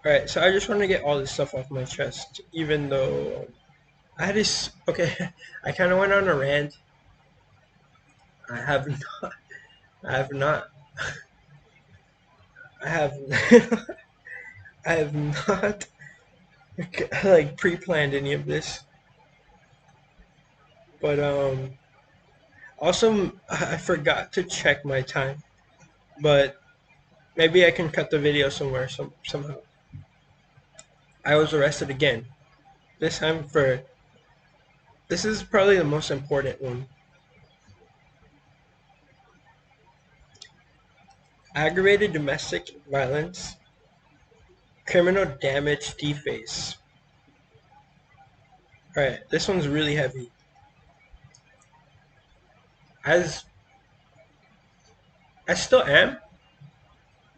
Alright, so I just want to get all this stuff off my chest, even though I had this. Okay, I kind of went on a rant. I have not. I have not. I have. I have not like pre-planned any of this. But also I forgot to check my time. But maybe I can cut the video somewhere somehow. I was arrested again. This time for this is probably the most important one. Aggravated domestic violence, criminal damage deface. Alright, this one's really heavy. As I still am,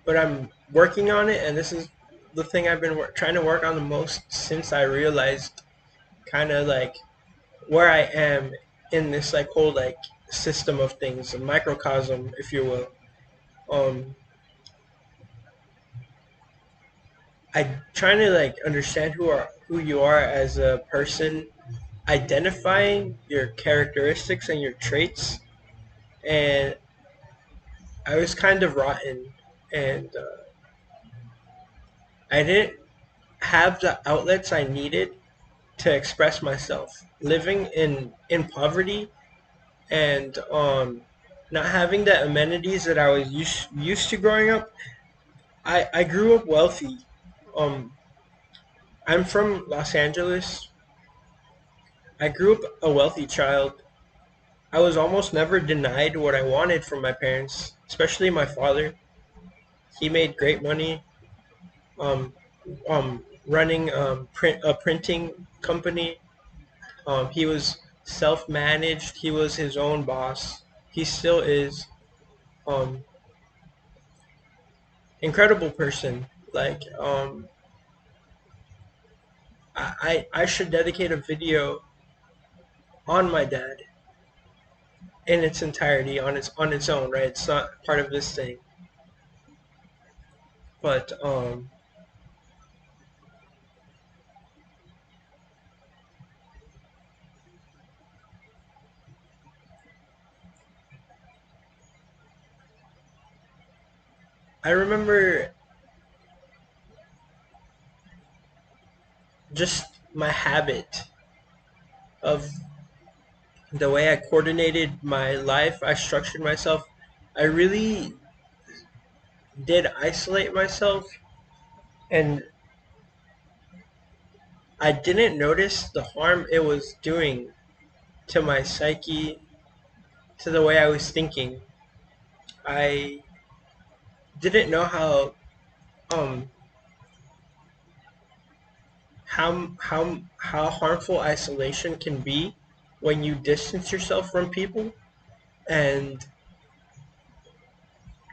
but I'm working on it, and this is the thing I've been trying to work on the most since I realized kind of like where I am in this like whole like system of things, a microcosm, if you will. Um, I trying to like understand who you are as a person, identifying your characteristics and your traits, and I was kind of rotten, and I didn't have the outlets I needed to express myself. Living in poverty and not having the amenities that I was used to growing up. I grew up wealthy. Um, I'm from Los Angeles. I grew up a wealthy child. I was almost never denied what I wanted from my parents, especially my father. He made great money. Um, running a printing company. He was self-managed. He was his own boss. He still is. Um, incredible person. Like I should dedicate a video on my dad in its entirety on its own, right? It's not part of this thing, but I remember just my habit of the way I coordinated my life. I structured myself. I really did isolate myself, and I didn't notice the harm it was doing to my psyche, to the way I was thinking. I didn't know um how harmful isolation can be when you distance yourself from people, and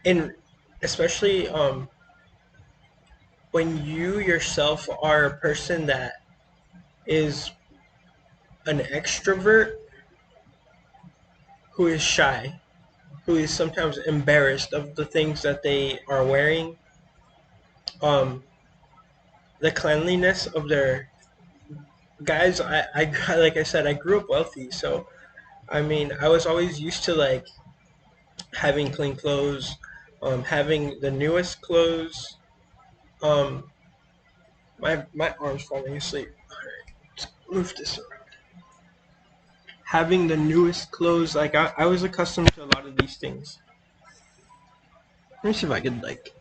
in especially when you yourself are a person that is an extrovert who is shy, who is sometimes embarrassed of the things that they are wearing, um the cleanliness of their guys. I like I said, I grew up wealthy, so I mean I was always used to like having clean clothes, having the newest clothes. Um, my arm's falling asleep. Alright, let's move this around. Having the newest clothes, like I was accustomed to a lot of these things. Let me see if I could like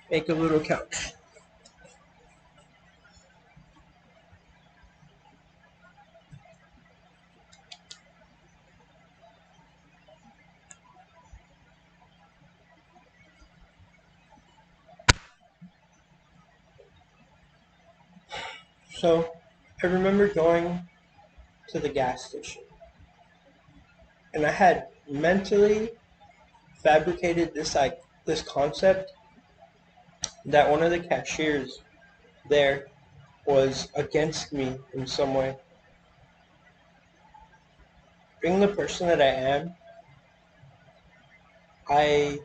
make a little couch. So I remember going to the gas station, and I had mentally fabricated this concept that one of the cashiers there was against me in some way. Being the person that I am, I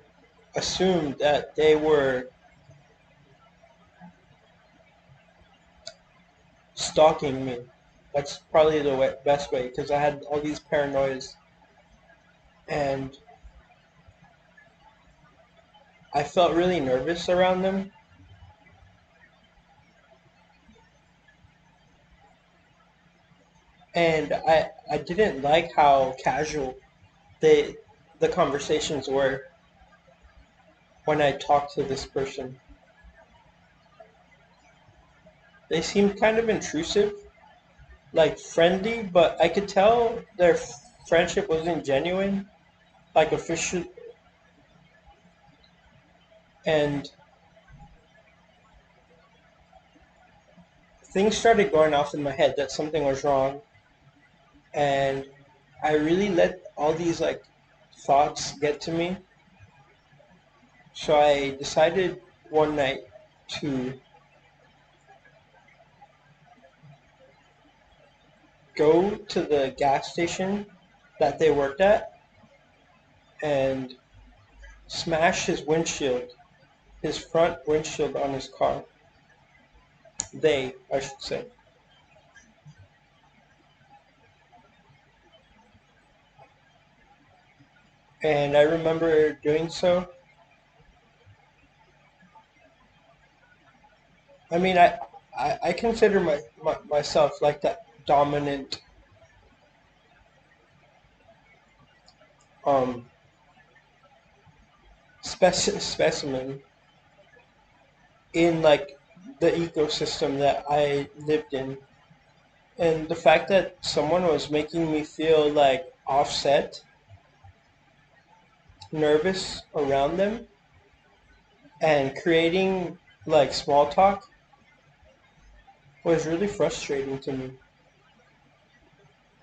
assumed that they were stalking me. That's probably the best way, because I had all these paranoias, and I felt really nervous around them. And I didn't like how casual they the conversations were when I talked to this person. They seemed kind of intrusive, like friendly, but I could tell their friendship wasn't genuine, like official. And things started going off in my head that something was wrong, and I really let all these like thoughts get to me. So I decided one night to go to the gas station that they worked at and smash his windshield, his front windshield on his car. I should say. And I remember doing so. I mean, I consider myself like that dominant um, specimen in like the ecosystem that I lived in. And the fact that someone was making me feel like offset, nervous around them, and creating like small talk was really frustrating to me.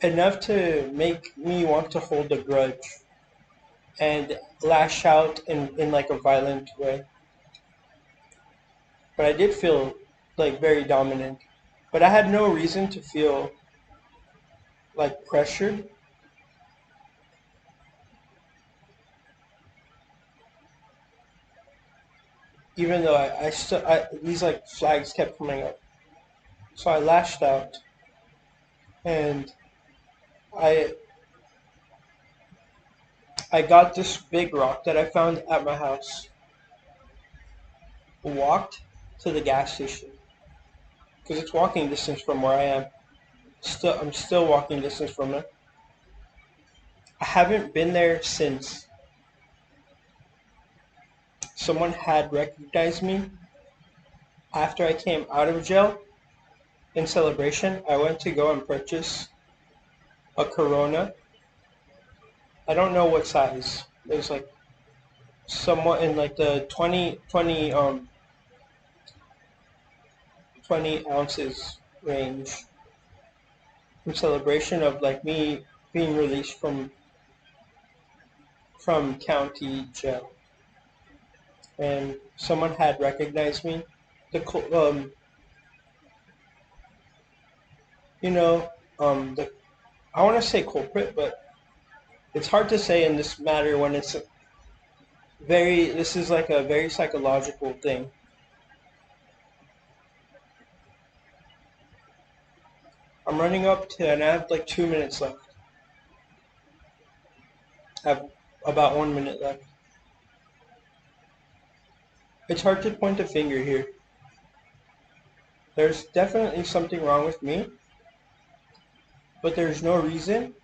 Enough to make me want to hold a grudge and lash out in like a violent way. But I did feel like very dominant. But I had no reason to feel like pressured, even though I still these like flags kept coming up. So I lashed out, and I I got this big rock that I found at my house, walked to the gas station because it's walking distance from where I am. I'm still walking distance from it. I haven't been there since. Someone had recognized me after I came out of jail. In celebration, I went to go and purchase a Corona. I don't know what size. It was like somewhat in like the 20 ounces range, in celebration of like me being released from county jail. And someone had recognized me. The you know the I want to say culprit, but it's hard to say in this matter when it's this is like a very psychological thing. I'm running up to, and I have like 2 minutes left. I have about 1 minute left. It's hard to point a finger here. There's definitely something wrong with me, but there's no reason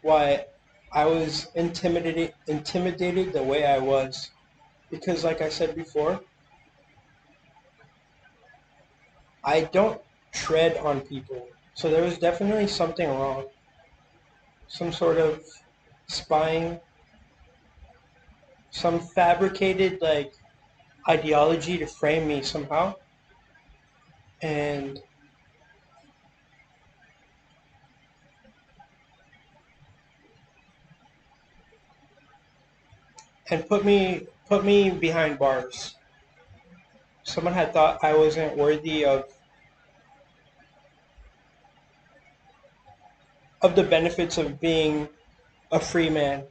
why I was intimidated the way I was. Because like I said before, I don't tread on people. So there was definitely something wrong. Some sort of spying, some fabricated like ideology to frame me somehow, and put me behind bars. Someone had thought I wasn't worthy of the benefits of being a free man.